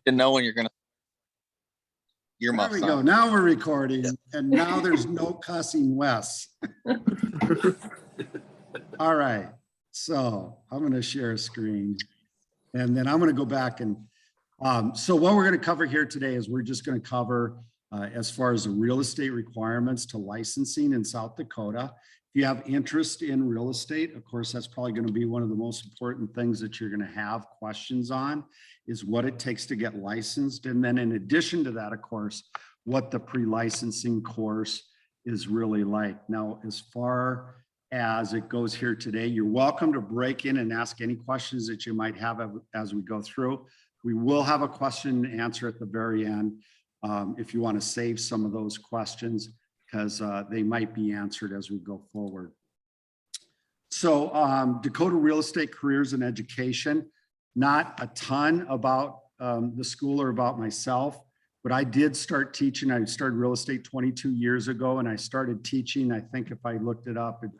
to know when you're gonna. There we go. Now we're recording, and now there's no cussing Wes. All right, so I'm going to share a screen, and then I'm going to go back and so what we're going to cover here today is we're just going to cover as far as the real estate requirements to licensing in South Dakota. If you have interest in real estate, of course, that's probably going to be one of the most important things that you're going to have questions on, is what it takes to get licensed. And then in addition to that, of course, what the pre-licensing course is really like. Now, as far as it goes here today, you're welcome to break in and ask any questions that you might have as we go through. We will have a question and answer at the very end if you want to save some of those questions, because they might be answered as we go forward. So Dakota Real Estate Careers and Education, not a ton about the school or about myself, but I did start teaching. I started real estate 22 years ago, and I started teaching, I think if I looked it up, it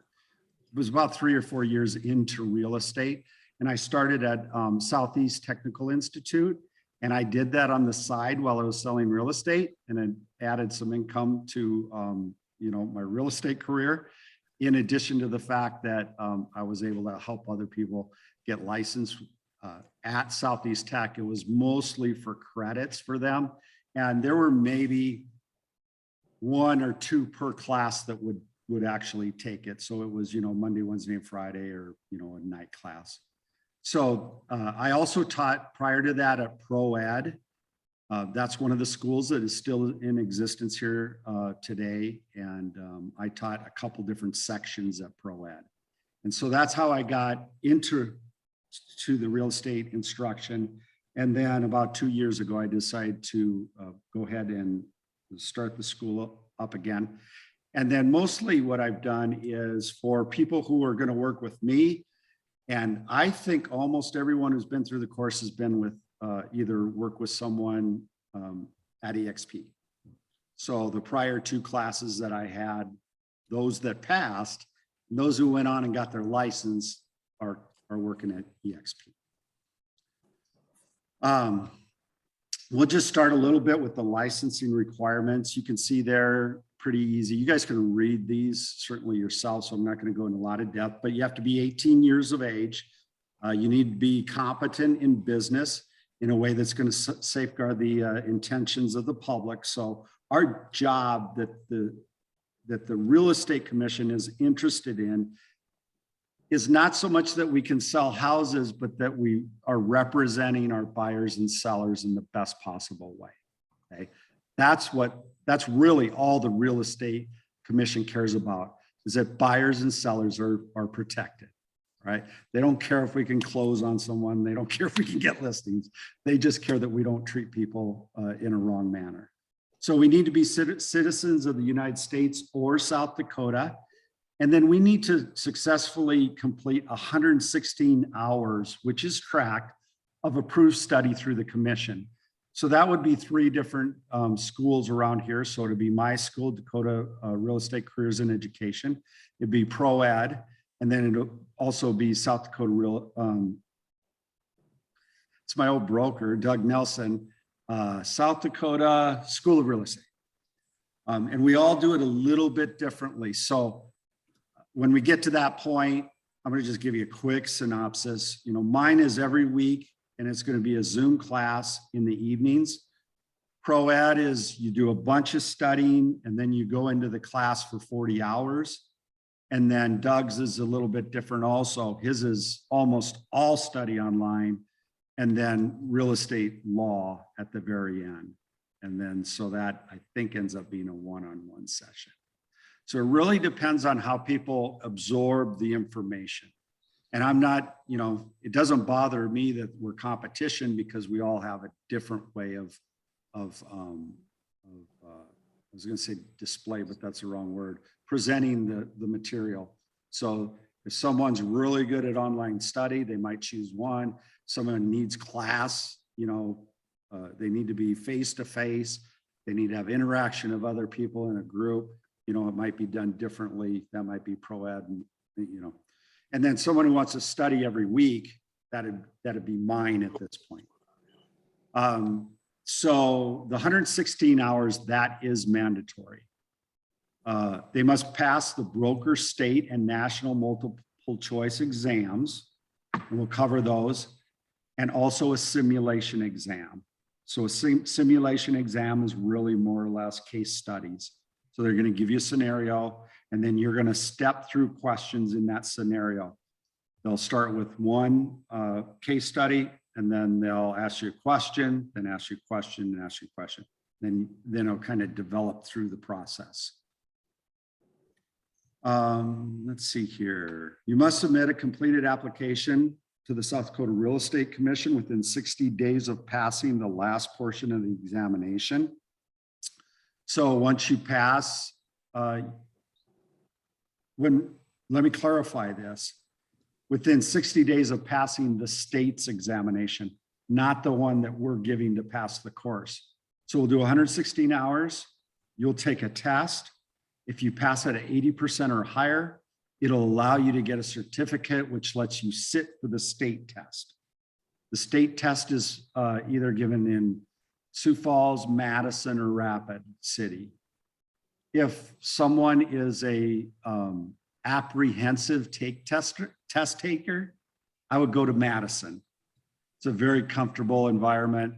was about 3 or 4 years into real estate. And I started at Southeast Technical Institute, and I did that on the side while I was selling real estate, and it added some income to my real estate career, in addition to the fact that I was able to help other people get licensed at Southeast Tech. It was mostly for credits for them, and there were maybe 1 or 2 per class that would actually take it. So it was Monday, Wednesday, and Friday, or a night class. So I also taught prior to that at ProEd. That's one of the schools that is still in existence here today. And I taught a couple different sections at ProEd. And so that's how I got into the real estate instruction. And then about 2 years ago, I decided to go ahead and start the school up again. And then mostly what I've done is for people who are going to work with me. And I think almost everyone who's been through the course has been with either work with someone at EXP. So the prior 2 classes that I had, those that passed, and those who went on and got their license are working at EXP. We'll just start a little bit with the licensing requirements. You can see they're pretty easy. You guys can read these certainly yourself, so I'm not going to go into a lot of depth, but you have to be 18 years of age. You need to be competent in business in a way that's going to safeguard the intentions of the public. So our job that the Real Estate Commission is interested in is not so much that we can sell houses, but that we are representing our buyers and sellers in the best possible way. Okay, that's really all the Real Estate Commission cares about, is that buyers and sellers are protected, right? They don't care if we can close on someone. They don't care if we can get listings. They just care that we don't treat people in a wrong manner. So we need to be citizens of the United States or South Dakota. And then we need to successfully complete 116 hours, which is tracked, of approved study through the commission. So that would be 3 different schools around here. So it'd be my school, Dakota Real Estate Careers and Education. It'd be ProEd, and then it'll also be South Dakota it's my old broker, Doug Nelson, South Dakota School of Real Estate. And we all do it a little bit differently. So when we get to that point, I'm going to just give you a quick synopsis. Mine is every week, and it's going to be a Zoom class in the evenings. ProEd is you do a bunch of studying, and then you go into the class for 40 hours. And then Doug's is a little bit different also. His is almost all study online, and then real estate law at the very end. And then so that I think ends up being a one-on-one session. So it really depends on how people absorb the information. And I'm not, it doesn't bother me that we're competition, because we all have a different way of I was going to say display, but that's the wrong word, presenting the material. So if someone's really good at online study, they might choose one. Someone needs class, they need to be face-to-face. They need to have interaction of other people in a group. It might be done differently. That might be ProEd, and then someone who wants to study every week, that'd be mine at this point. So the 116 hours, that is mandatory. They must pass the broker, state, and national multiple choice exams, and we'll cover those, and also a simulation exam. So a simulation exam is really more or less case studies. So they're going to give you a scenario, and then you're going to step through questions in that scenario. They'll start with one case study, and then they'll ask you a question, then ask you a question, and ask you a question. Then it'll kind of develop through the process. Let's see here. You must submit a completed application to the South Dakota Real Estate Commission within 60 days of passing the last portion of the examination. So once you pass, let me clarify this. Within 60 days of passing the state's examination, not the one that we're giving to pass the course. So we'll do 116 hours. You'll take a test. If you pass it at 80% or higher, it'll allow you to get a certificate, which lets you sit for the state test. The state test is either given in Sioux Falls, Madison, or Rapid City. If someone is a apprehensive test taker, I would go to Madison. It's a very comfortable environment.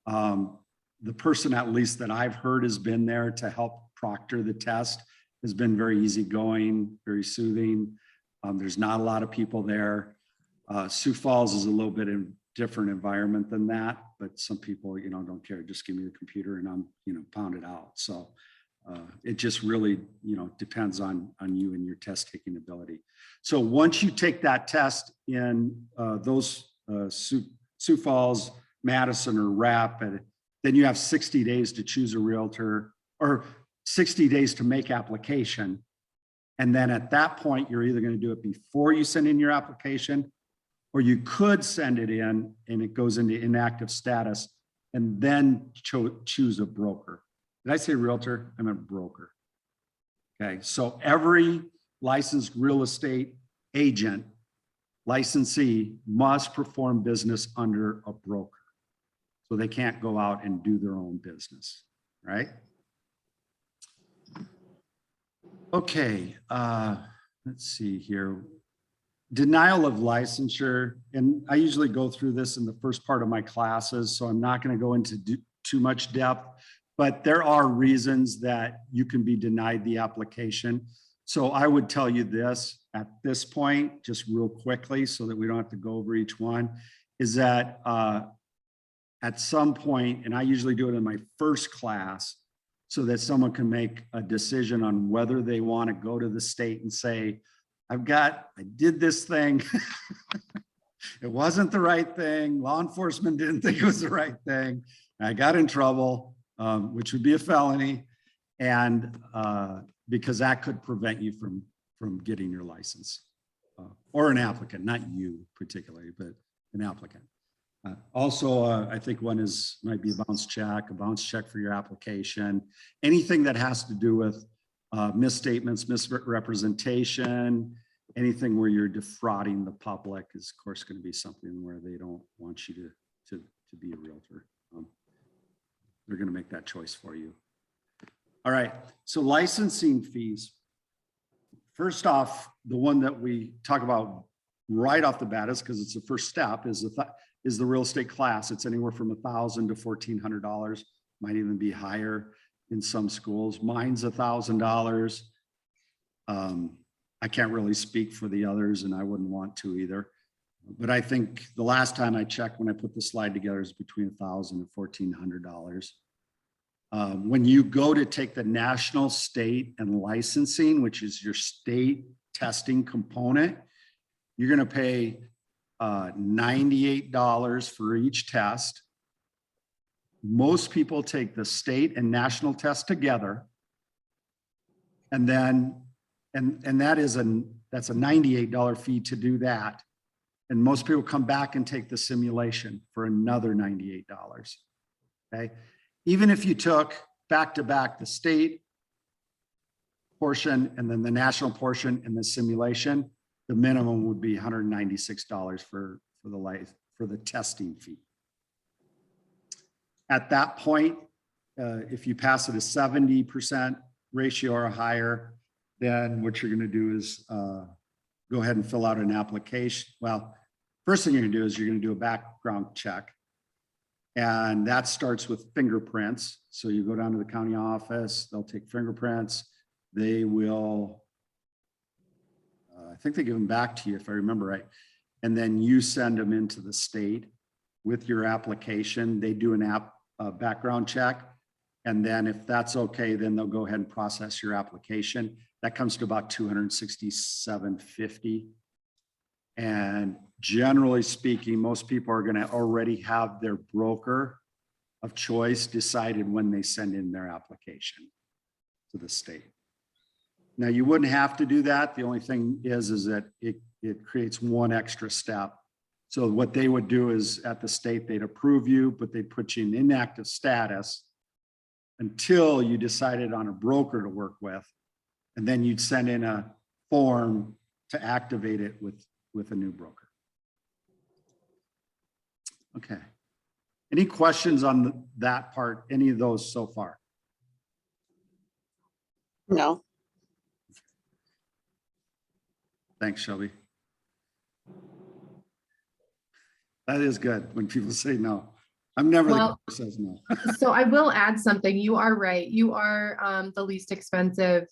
The person, at least that I've heard, has been there to help proctor the test, has been very easygoing, very soothing. There's not a lot of people there. Sioux Falls is a little bit in different environment than that, but some people, don't care. Just give me the computer and I'm, pound it out. So it just really, depends on you and your test taking ability. So once you take that test in those Sioux Falls, Madison, or Rapid, then you have 60 days to choose a realtor, or 60 days to make application. And then at that point, you're either going to do it before you send in your application, or you could send it in and it goes into inactive status, and then choose a broker. Did I say realtor? I meant broker. Okay, so every licensed real estate agent, licensee, must perform business under a broker. So they can't go out and do their own business, right? Okay, let's see here. Denial of licensure, and I usually go through this in the first part of my classes, so I'm not going to go into too much depth, but there are reasons that you can be denied the application. So I would tell you this at this point, just real quickly, so that we don't have to go over each one, is that at some point, and I usually do it in my first class, so that someone can make a decision on whether they want to go to the state and say, I did this thing. It wasn't the right thing. Law enforcement didn't think it was the right thing. I got in trouble, which would be a felony. And because that could prevent you from getting your license, or an applicant, not you particularly, but an applicant. Also, I think one might be a bounce check for your application. Anything that has to do with misstatements, misrepresentation, anything where you're defrauding the public is, of course, going to be something where they don't want you to be a realtor. They're going to make that choice for you. All right, so licensing fees. First off, the one that we talk about right off the bat is, because it's the first step, is the real estate class. It's anywhere from $1,000 to $1,400, might even be higher in some schools. Mine's $1,000. I can't really speak for the others, and I wouldn't want to either. But I think the last time I checked, when I put the slide together, is between $1,000 and $1,400. When you go to take the national, state, and licensing, which is your state testing component, you're going to pay $98 for each test. Most people take the state and national test together, and then that's a $98 fee to do that. And most people come back and take the simulation for another $98. Okay, even if you took back to back the state portion and then the national portion and the simulation, the minimum would be $196 for the testing fee. At that point, if you pass it a 70% ratio or higher, then what you're going to do is go ahead and fill out an application. Well, first thing you're going to do is you're going to do a background check. And that starts with fingerprints. So you go down to the county office, they'll take fingerprints. They will, I think they give them back to you if I remember right. And then you send them into the state with your application. They do a background check. And then if that's okay, then they'll go ahead and process your application. That comes to about $267.50. And generally speaking, most people are going to already have their broker of choice decided when they send in their application to the state. Now, you wouldn't have to do that. The only thing is that it creates one extra step. So what they would do is at the state, they'd approve you, but they'd put you in inactive status until you decided on a broker to work with. And then you'd send in a form to activate it with a new broker. Okay. Any questions on that part, any of those so far? No. Thanks, Shelby. That is good when people say no. I'm never the guy who says no. So I will add something. You are right. You are the least expensive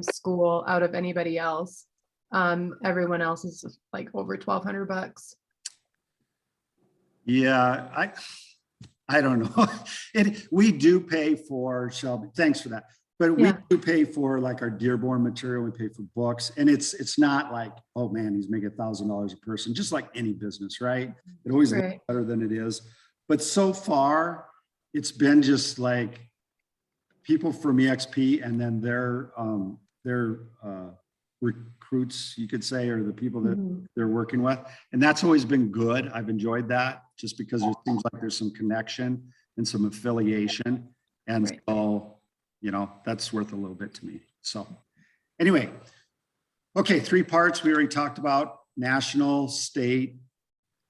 school out of anybody else. Everyone else is like over $1,200. Yeah, I don't know. We do pay for, Shelby, thanks for that. But we do pay for like our Dearborn material, we pay for books, and it's not like, oh man, he's making $1,000 a person, just like any business, right? It always looks better than it is. But so far, it's been just like people from EXP and then their recruits, you could say, or the people that they're working with. And that's always been good. I've enjoyed that just because it seems like there's some connection and some affiliation. And so, you know, that's worth a little bit to me. So anyway, okay, 3 parts we already talked about: national, state,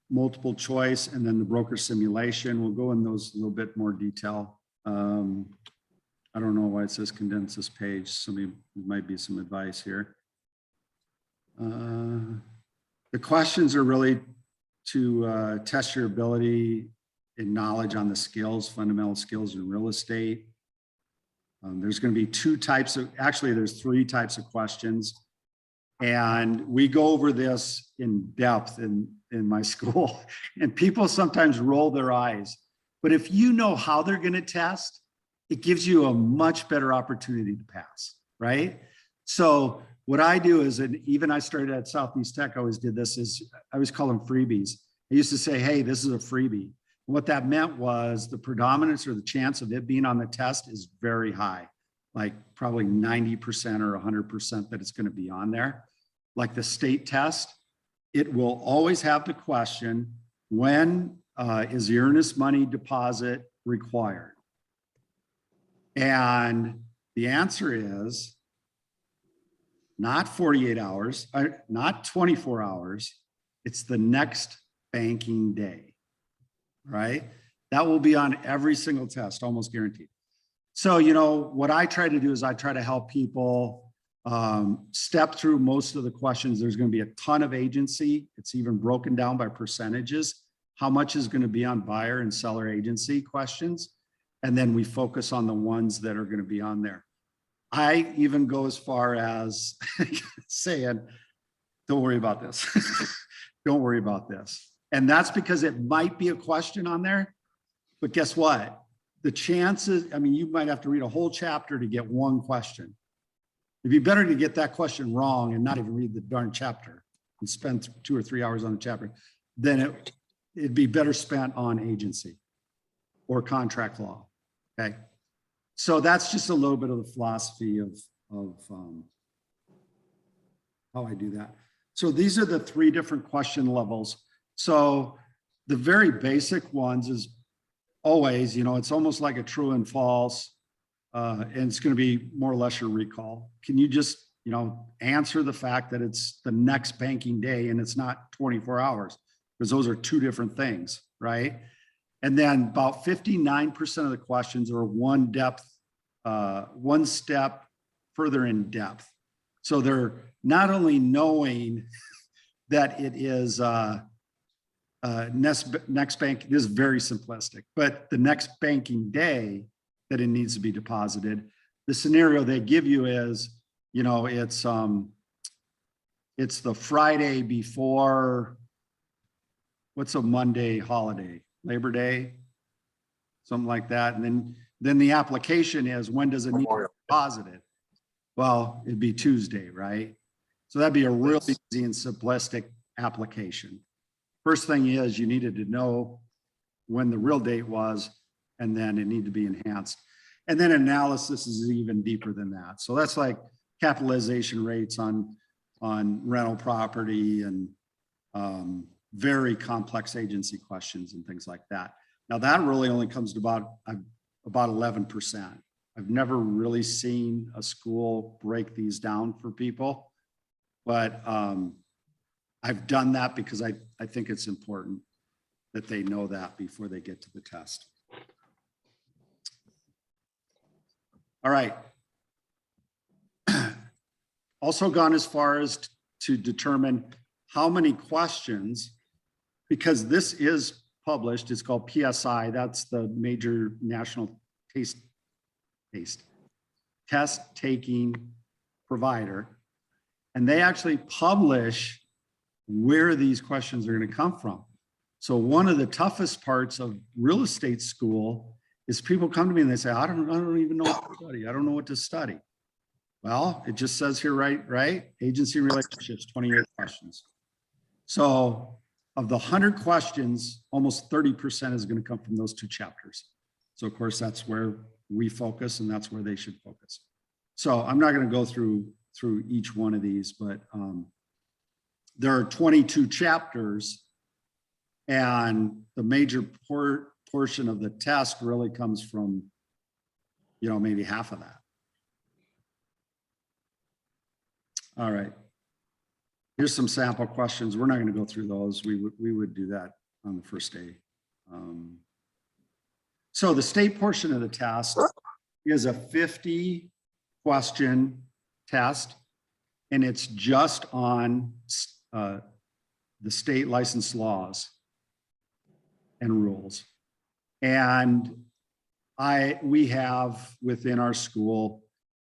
multiple choice, and then the broker simulation. We'll go in those a little bit more detail. I don't know why it says condense this page. Somebody might be some advice here. The questions are really to test your ability and knowledge on the skills, fundamental skills in real estate. There's going to be 2 types of, actually there's 3 types of questions. And we go over this in depth in my school, and people sometimes roll their eyes. But if you know how they're going to test, it gives you a much better opportunity to pass, right? So what I do is, and even I started at Southeast Tech, I always did this, is I always call them freebies. I used to say, hey, this is a freebie. And what that meant was the predominance or the chance of it being on the test is very high, like probably 90% or 100% that it's going to be on there. Like the state test, it will always have the question, when is the earnest money deposit required? And the answer is not 48 hours, not 24 hours. It's the next banking day, right? That will be on every single test, almost guaranteed. So, you know, what I try to do is I try to help people step through most of the questions. There's going to be a ton of agency. It's even broken down by percentages. How much is going to be on buyer and seller agency questions? And then we focus on the ones that are going to be on there. I even go as far as saying, don't worry about this. Don't worry about this. And that's because it might be a question on there, but guess what? The chances, I mean, you might have to read a whole chapter to get one question. It'd be better to get that question wrong and not even read the darn chapter and spend 2 or 3 hours on the chapter. Then it'd be better spent on agency or contract law. Okay. So that's just a little bit of the philosophy of how I do that. So these are the 3 different question levels. So the very basic ones is always, you know, it's almost like a true and false, and it's going to be more or less your recall. Can you just, you know, answer the fact that it's the next banking day and it's not 24 hours? Because those are 2 different things, right? And then about 59% of the questions are one step further in depth. So they're not only knowing that it is next bank, this is very simplistic, but the next banking day that it needs to be deposited, the scenario they give you is, you know, it's the Friday before, what's a Monday holiday? Labor Day, something like that. And then the application is, when does it need to be deposited? Well, it'd be Tuesday, right? So that'd be a real easy and simplistic application. First thing is, you needed to know when the real date was, and then it needed to be enhanced. And then analysis is even deeper than that. So that's like capitalization rates on rental property and very complex agency questions and things like that. Now that really only comes to about 11%. I've never really seen a school break these down for people, but I've done that because I think it's important that they know that before they get to the test. All right. Also gone as far as to determine how many questions, because this is published, it's called PSI, that's the major national test taking provider. And they actually publish where these questions are going to come from. So one of the toughest parts of real estate school is people come to me and they say, I don't even know what to study. I don't know what to study. Well, it just says here, right? Agency relationships, 28 questions. So of the 100 questions, almost 30% is going to come from those two chapters. So of course, that's where we focus and that's where they should focus. So I'm not going to go through each one of these, but there are 22 chapters, and the major portion of the test really comes from, you know, maybe half of that. All right. Here's some sample questions. We're not going to go through those. We would do that on the first day. So the state portion of the test is a 50 question test, and it's just on the state license laws and rules. And we have within our school,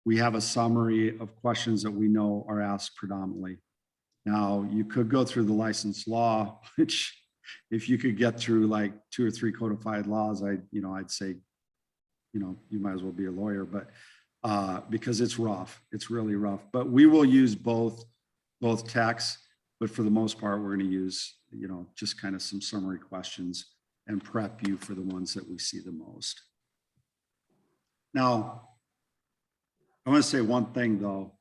we have a summary of questions that we know are asked predominantly. Now, you could go through the license law, which if you could get through like 2 or 3 codified laws, I'd say, you might as well be a lawyer, but because it's rough, it's really rough. But we will use both texts, but for the most part, we're going to use, just kind of some summary questions and prep you for the ones that we see the most. Now, I want to say one thing though,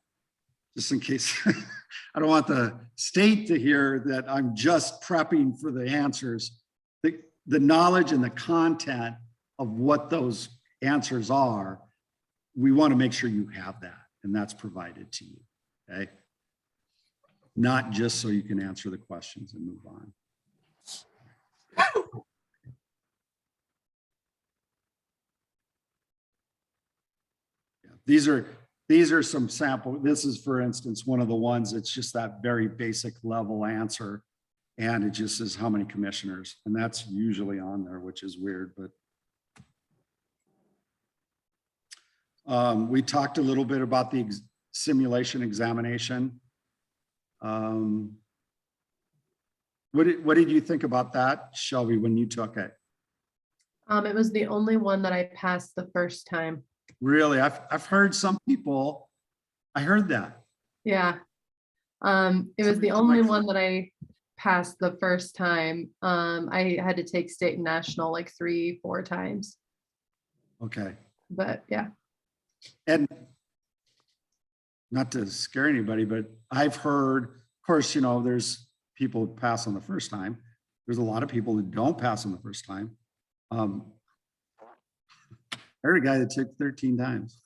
just in case I don't want the state to hear that I'm just prepping for the answers. The knowledge and the content of what those answers are, we want to make sure you have that, and that's provided to you, okay? Not just so you can answer the questions and move on. Yeah, these are some sample. This is, for instance, one of the ones that's just that very basic level answer. And it just says how many commissioners, and that's usually on there, which is weird, but. We talked a little bit about the simulation examination. What did you think about that, Shelby, when you took it? It was the only one that I passed the first time. Really? I've heard some people, I heard that. Yeah. It was the only one that I passed the first time. I had to take state and national like 3-4 times. Okay. But yeah. And not to scare anybody, but I've heard, of course, there's people who pass on the first time. There's a lot of people who don't pass on the first time. I heard a guy that took 13 times.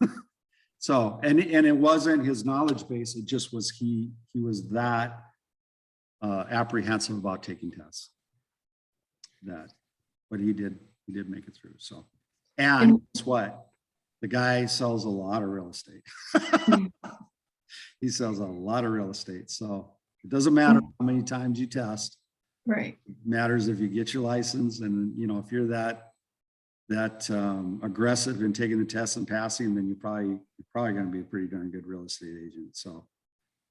So, and it wasn't his knowledge base. It just was, he was that apprehensive about taking tests. But he did he did make it through. So, and guess what? The guy sells a lot of real estate. He sells a lot of real estate. So it doesn't matter how many times you test. Right. It matters if you get your license, and you know, if you're that aggressive in taking the test and passing, then you're probably going to be a pretty darn good real estate agent. So,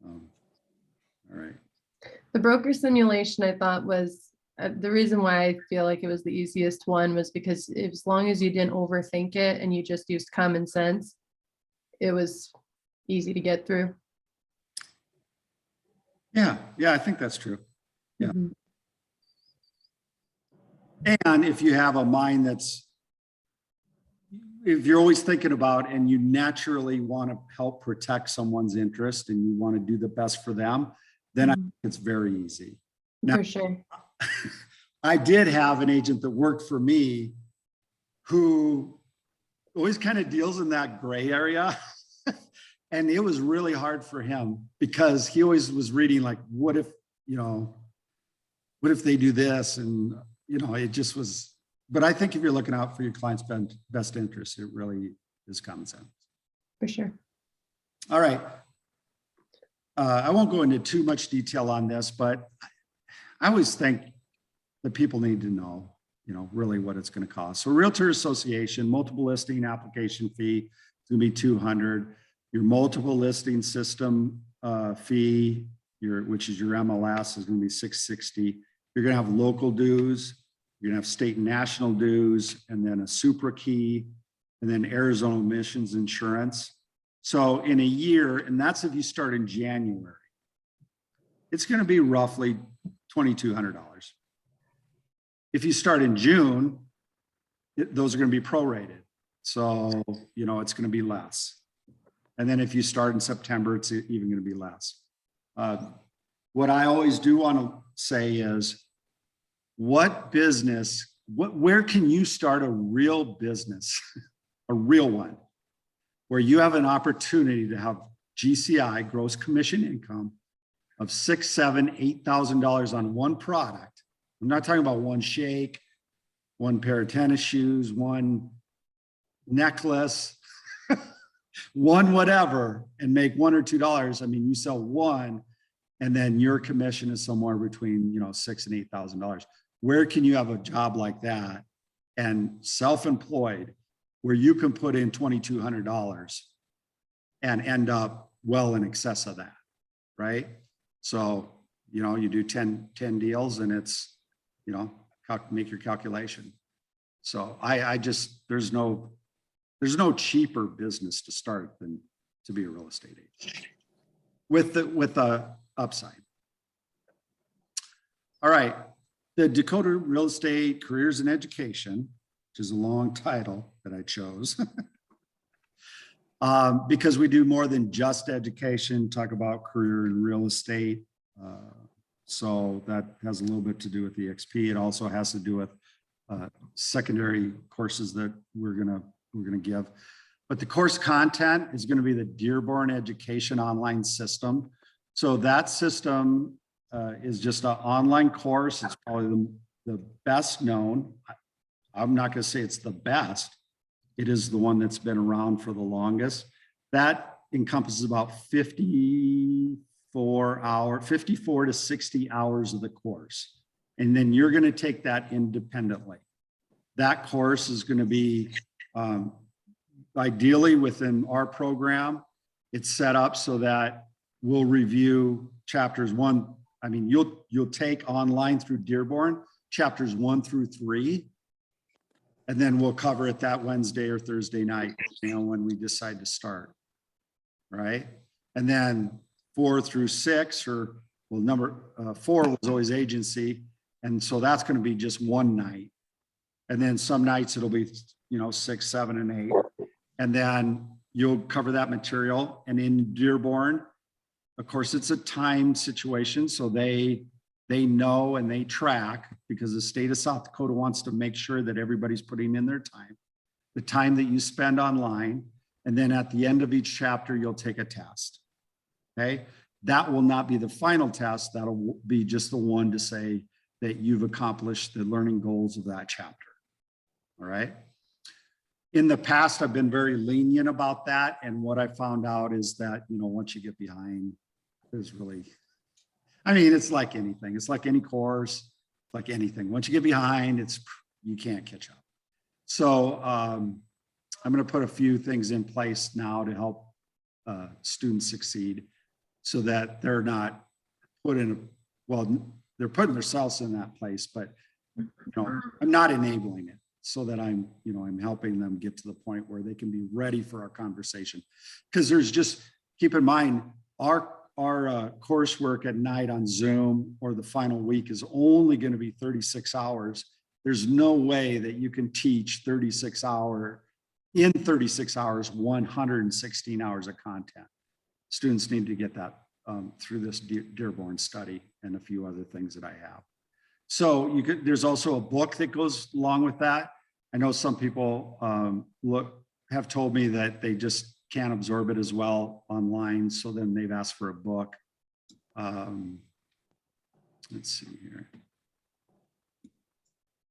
all right. The broker simulation I thought was the reason why I feel like it was the easiest one was because as long as you didn't overthink it and you just used common sense, it was easy to get through. Yeah, I think that's true. Yeah. Mhm. And if you have a mind if you're always thinking about and you naturally want to help protect someone's interest and you want to do the best for them, then I think it's very easy. Now, For sure. I did have an agent that worked for me who always kind of deals in that gray area. And it was really hard for him because he always was reading like, what if they do this? And, it just was, but I think if you're looking out for your client's best interest, it really is common sense. For sure. All right. I won't go into too much detail on this, but I always think that people need to know, really what it's going to cost. So Realtor Association, multiple listing application fee, it's going to be $200. Your multiple listing system fee, which is your MLS, is going to be $660. You're going to have local dues, you're going to have state and national dues, and then a Supra key, and then Arizona emissions insurance. So in a year, and that's if you start in January, it's going to be roughly $2,200. If you start in June, those are going to be prorated. So, it's going to be less. And then if you start in September, it's even going to be less. What I always do want to say is, where can you start a real business, a real one, where you have an opportunity to have GCI, gross commission income, of $6,000, $7,000, $8,000 on one product. I'm not talking about one shake, one pair of tennis shoes, one necklace, one whatever, and make $1 or $2. I mean, you sell one, and then your commission is somewhere between $6,000 and $8,000. Where can you have a job like that and self-employed where you can put in $2,200 and end up well in excess of that, right? So, you do 10 deals and it's, make your calculation. So there's no cheaper business to start than to be a real estate agent with the upside. All right. The Dakota Real Estate Careers and Education, which is a long title that I chose, because we do more than just education, talk about career in real estate. So that has a little bit to do with the EXP. It also has to do with secondary courses that we're gonna give. But the course content is going to be the Dearborn Education online system. So that system is just an online course. It's probably the best known. I'm not going to say it's the best. It is the one that's been around for the longest. That encompasses about 54 to 60 hours of the course. And then you're going to take that independently. That course is going to be ideally within our program. It's set up so that we'll review chapters 1. I mean, you'll take online through Dearborn chapters 1 through 3, and then we'll cover it that Wednesday or Thursday night, when we decide to start, right? And then 4 through 6, number 4 was always agency, and so that's going to be just one night. And then some nights it'll be 6, 7, and 8, and then you'll cover that material. And in Dearborn, of course, it's a time situation, so they know and they track, because the state of South Dakota wants to make sure that everybody's putting in their time, the time that you spend online. And then at the end of each chapter, you'll take a test. Okay, that will not be the final test. That'll be just the one to say that you've accomplished the learning goals of that chapter. all right? In the past, I've been very lenient about that. And what I found out is that, once you get behind, there's really, it's like anything. It's like any course, like anything. Once you get behind, you can't catch up. So I'm going to put a few things in place now to help students succeed so that they're not they're putting themselves in that place, but I'm not enabling it so that I'm helping them get to the point where they can be ready for our conversation. Because keep in mind, our coursework at night on Zoom or the final week is only going to be 36 hours. There's no way that you can teach 36 hours, 116 hours of content. Students need to get that through this Dearborn study and a few other things that I have. So there's also a book that goes along with that. I know some people have told me that they just can't absorb it as well online. So then they've asked for a book. Let's see here.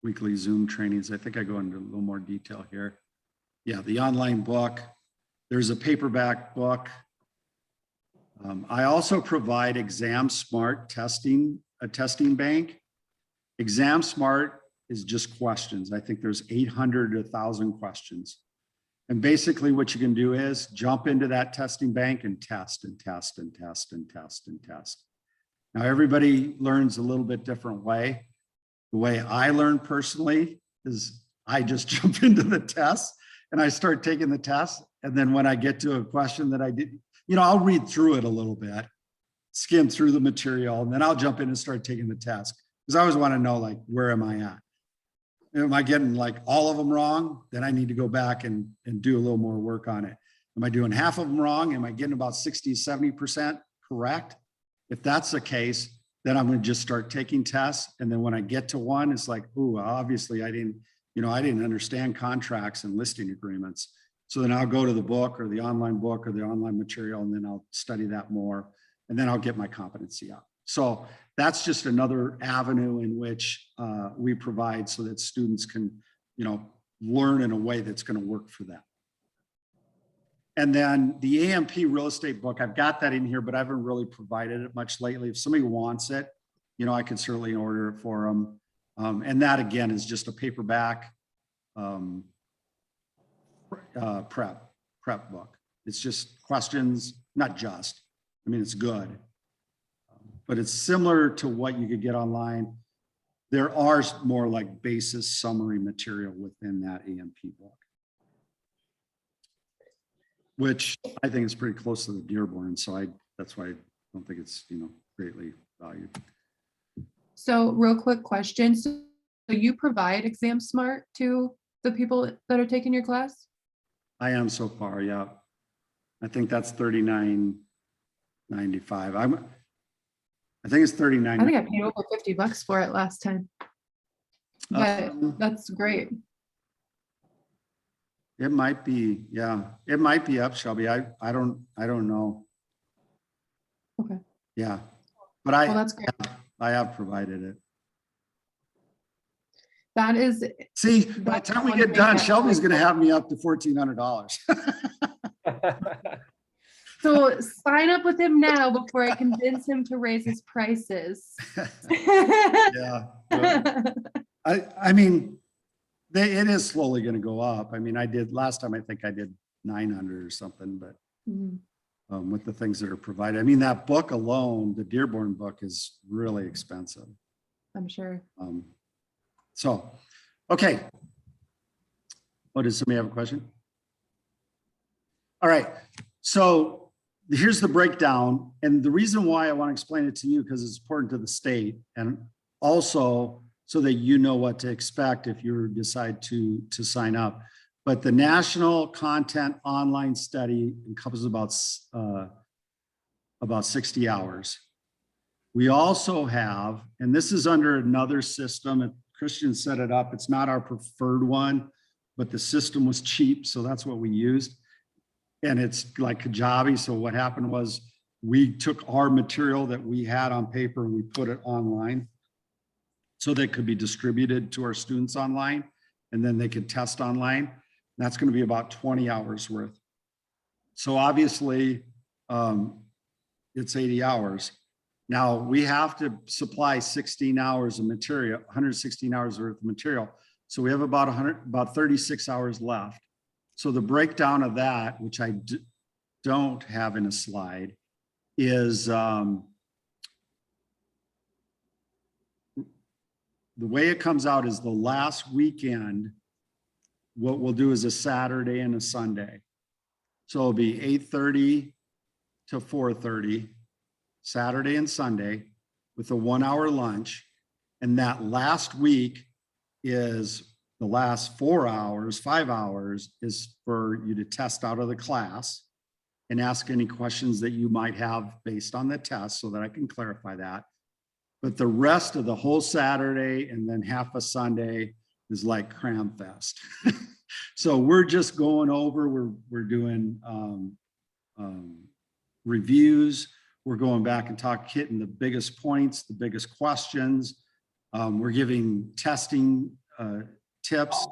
Weekly Zoom trainings. I think I go into a little more detail here. Yeah, the online book. There's a paperback book. I also provide Exam Smart a testing bank. Exam Smart is just questions. I think there's 800 to 1,000 questions. And basically what you can do is jump into that testing bank and test and test and test and test and test. Now, everybody learns a little bit different way. The way I learn personally is I just jump into the test and I start taking the test. And then when I get to a question that I did, I'll read through it a little bit, skim through the material, and then I'll jump in and start taking the test. Because I always want to know, like, where am I at? Am I getting like all of them wrong? Then I need to go back and do a little more work on it. Am I doing half of them wrong? Am I getting about 60, 70% correct? If that's the case, then I'm going to just start taking tests. And then when I get to one, it's like, ooh, obviously I didn't understand contracts and listing agreements. So then I'll go to the book or the online book or the online material, and then I'll study that more. And then I'll get my competency up. So that's just another avenue in which we provide so that students can, learn in a way that's going to work for them. And then the AMP real estate book, I've got that in here, but I haven't really provided it much lately. If somebody wants it, I can certainly order it for them. And that again is just a paperback prep book. It's just questions, not just, it's good. But it's similar to what you could get online. There are more like basis summary material within that AMP book, which I think is pretty close to the Dearborn. So that's why I don't think it's, greatly valued. So real quick question. So you provide Exam Smart to the people that are taking your class? I am so far, yeah. I think that's $39.95. I think it's $39. I think I paid over $50 for it last time. But that's great. It might be, yeah. It might be up, Shelby. I don't know. Okay. Yeah. But that's great. I have provided it. That is. See, by the time we get done, Shelby's going to have me up to $1,400. So sign up with him now before I convince him to raise his prices. Yeah. It is slowly going to go up. Last time, I think I did 900 or something, but with the things that are provided, that book alone, the Dearborn book, is really expensive. I'm sure. So, okay. Oh, does somebody have a question? All right. So here's the breakdown. And the reason why I want to explain it to you, because it's important to the state, and also so that you know what to expect if you decide to sign up. But the National Content Online Study encompasses about 60 hours. We also have, and this is under another system, Christian set it up. It's not our preferred one, but the system was cheap, so that's what we used. And it's like Kajabi. So what happened was we took our material that we had on paper and we put it online so that it could be distributed to our students online. and then they could test online. That's going to be about 20 hours worth. So obviously, it's 80 hours. Now we have to supply 16 hours of material, 116 hours worth of material. So we have about 36 hours left. So the breakdown of that, which I don't have in a slide, is the way it comes out is the last weekend. What we'll do is a Saturday and a Sunday. So it'll be 8:30 to 4:30, Saturday and Sunday, with a 1 hour lunch. And that last week is the last 4 hours, 5 hours is for you to test out of the class and ask any questions that you might have based on the test so that I can clarify that. But the rest of the whole Saturday and then half a Sunday is like cram fest. So we're just going over, we're doing reviews. We're going back and hitting the biggest points, the biggest questions. We're giving testing tips,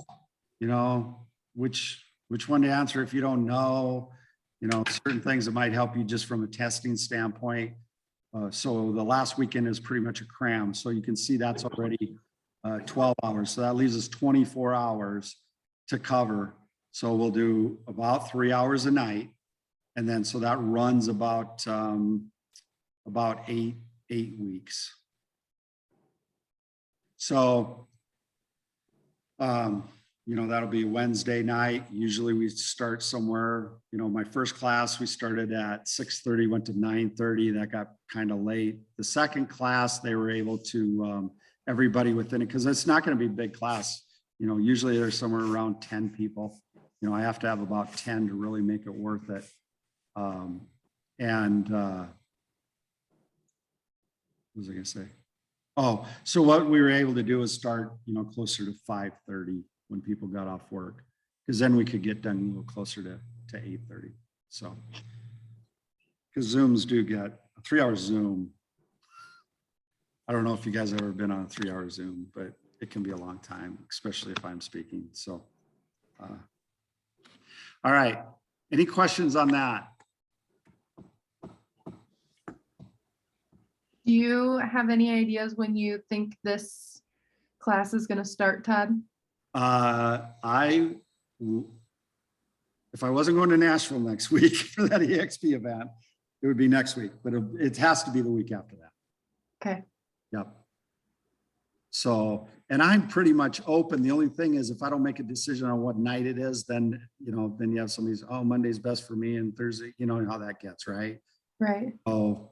you know, which one to answer if you don't know, you know, certain things that might help you just from a testing standpoint. So the last weekend is pretty much a cram. So you can see that's already 12 hours. So that leaves us 24 hours to cover. So we'll do about 3 hours a night. And then, so that runs about eight weeks. So, you know, that'll be Wednesday night. Usually we start somewhere, you know, my first class, we started at 6:30, went to 9:30. That got kind of late. The second class, they were able to, everybody within it, because it's not going to be a big class. You know, usually there's somewhere around 10 people. You know, I have to have about 10 to really make it worth it. What was I going to say? Oh, so what we were able to do is start, you know, closer to 5:30 when people got off work, because then we could get done a little closer to 8:30. So, because Zooms do get a 3 hour Zoom. I don't know if you guys have ever been on a 3 hour Zoom, but it can be a long time, especially if I'm speaking. So, all right. Any questions on that? Do you have any ideas when you think this class is going to start, Todd? If I wasn't going to Nashville next week for that EXP event, it would be next week, but it has to be the week after that. Okay. Yep. So, and I'm pretty much open. The only thing is if I don't make a decision on what night it is, then, you know, then you have somebody's, oh, Monday's best for me and Thursday, you know how that gets, right? Right. Oh,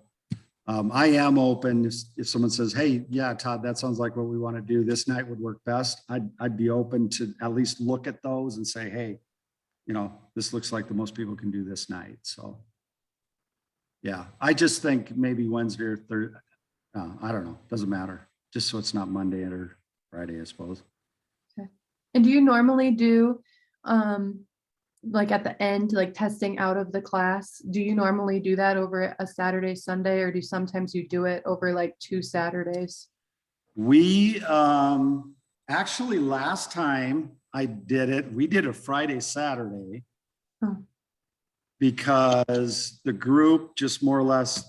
I am open. If someone says, hey, yeah, Todd, that sounds like what we want to do. This night would work best. I'd be open to at least look at those and say, hey, you know, this looks like the most people can do this night. So, yeah, I just think maybe Wednesday or Thursday. I don't know. Doesn't matter. Just so it's not Monday or Friday, I suppose. Okay. And do you normally do, like at the end, like testing out of the class? Do you normally do that over a Saturday, Sunday, or do sometimes you do it over like 2 Saturdays? We actually last time I did it, we did a Friday, Saturday, because the group just more or less,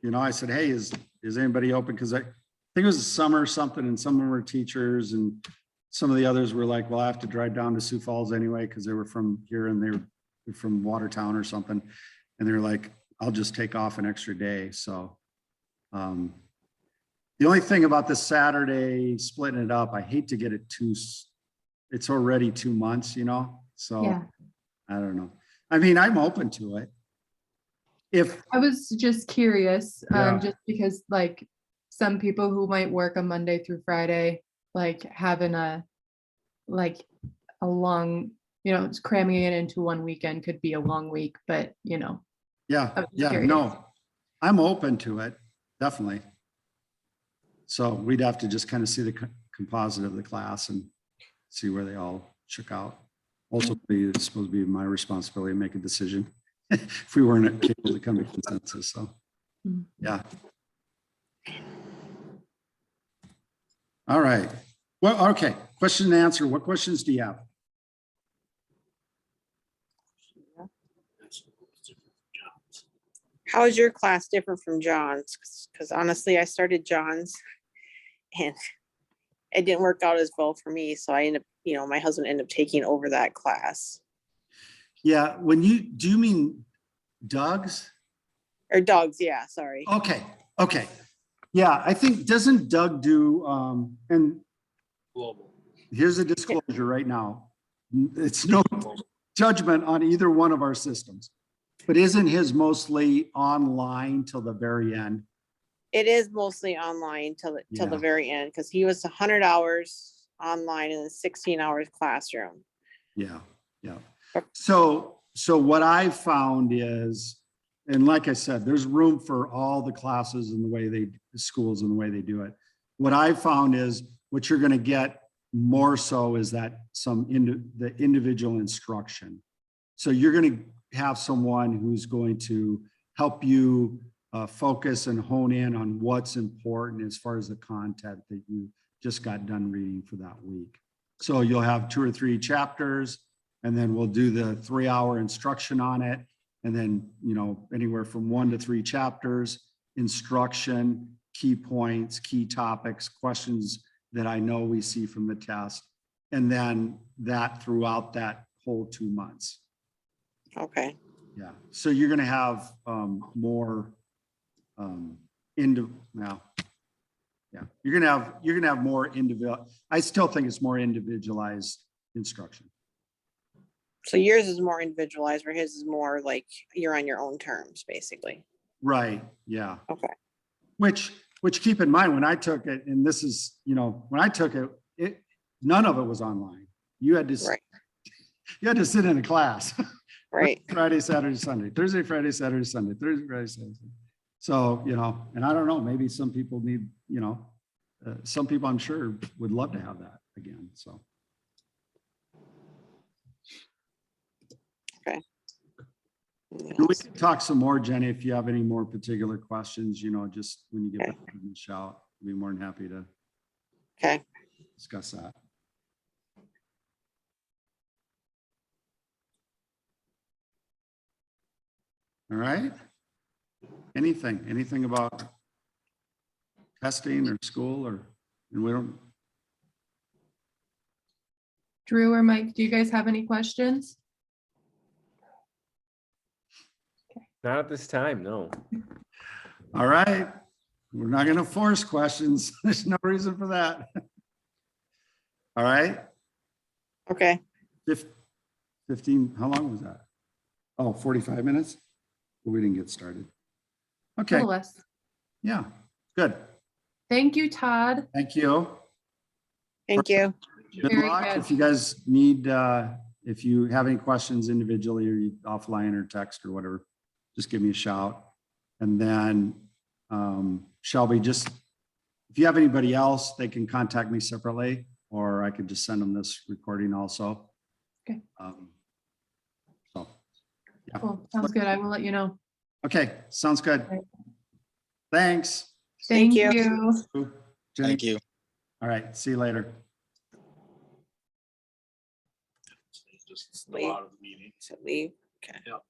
you know, I said, hey, is anybody open? Because I think it was a summer or something, and some of them were teachers, and some of the others were like, well, I have to drive down to Sioux Falls anyway, because they were from here and they were from Watertown or something. And they were like, I'll just take off an extra day. So the only thing about this Saturday, splitting it up, I hate to get it it's already 2 months, you know? So yeah. I don't know. I mean, I'm open to it. If I was just curious, just because like some people who might work a Monday through Friday, like having a long, you know, it's cramming it into one weekend could be a long week, but you know. Yeah, no, I'm open to it, definitely. So we'd have to just kind of see the composite of the class and see where they all shook out. Also, it's supposed to be my responsibility to make a decision if we weren't able to come to consensus. So, yeah. All right. Well, okay, question and answer. What questions do you have? How is your class different from John's? Because honestly, I started John's and it didn't work out as well for me. So I ended up, my husband ended up taking over that class. Yeah, do you mean Doug's? Or Doug's, yeah, sorry. Okay, okay. Yeah, I think, doesn't Doug do, and Global. here's a disclosure right now. It's no judgment on either one of our systems, but isn't his mostly online till the very end? It is mostly online till the Yeah. very end, because he was 100 hours online and then 16 hours classroom. Yeah, yeah. So what I found is, and like I said, there's room for all the classes and the schools and the way they do it. What I found is what you're going to get more so is that the individual instruction. So you're going to have someone who's going to help you focus and hone in on what's important as far as the content that you just got done reading for that week. So you'll have 2 or 3 chapters, and then we'll do the 3-hour instruction on it. And then, anywhere from 1 to 3 chapters, instruction, key points, key topics, questions that I know we see from the test. And then that throughout that whole 2 months. Okay. Yeah. So you're going to have more you're going to have more individual. I still think it's more individualized instruction. So yours is more individualized, where his is more like you're on your own terms, basically. Right. Yeah. Okay. Which keep in mind, when I took it, and this is, when I took it, none of it was online. You had to, Right. you had to sit in a class. Right. Friday, Saturday, Sunday, Thursday, Friday, Saturday, Sunday, Thursday, Friday, Saturday, Sunday. So, and I don't know, maybe some people need, some people I'm sure would love to have that again. So. Okay. We can talk some more, Jenny, if you have any more particular questions, just when you get Okay. back, give me a shout. I'd be more than happy to Okay. discuss that. All right. Anything about testing or school and we don't. Drew or Mike, do you guys have any questions? Not at this time, no. All right. We're not going to force questions. There's no reason for that. All right. Okay. 15, how long was that? Oh, 45 minutes? Well, we didn't get started. Okay. Little less. Yeah, good. Thank you, Todd. Thank you. Thank you. Good Very luck. good. If you guys need, if you have any questions individually or you offline or text or whatever, just give me a shout. And then Shelby, if you have anybody else, they can contact me separately, or I could just send them this recording also. Okay. So, yeah. Cool. Sounds good. I will let you know. Okay, sounds good. Right. Thanks. Thank you. Jenny. Thank you. All right, see you later. Just a lot of the meeting. So leave. Okay. Yep.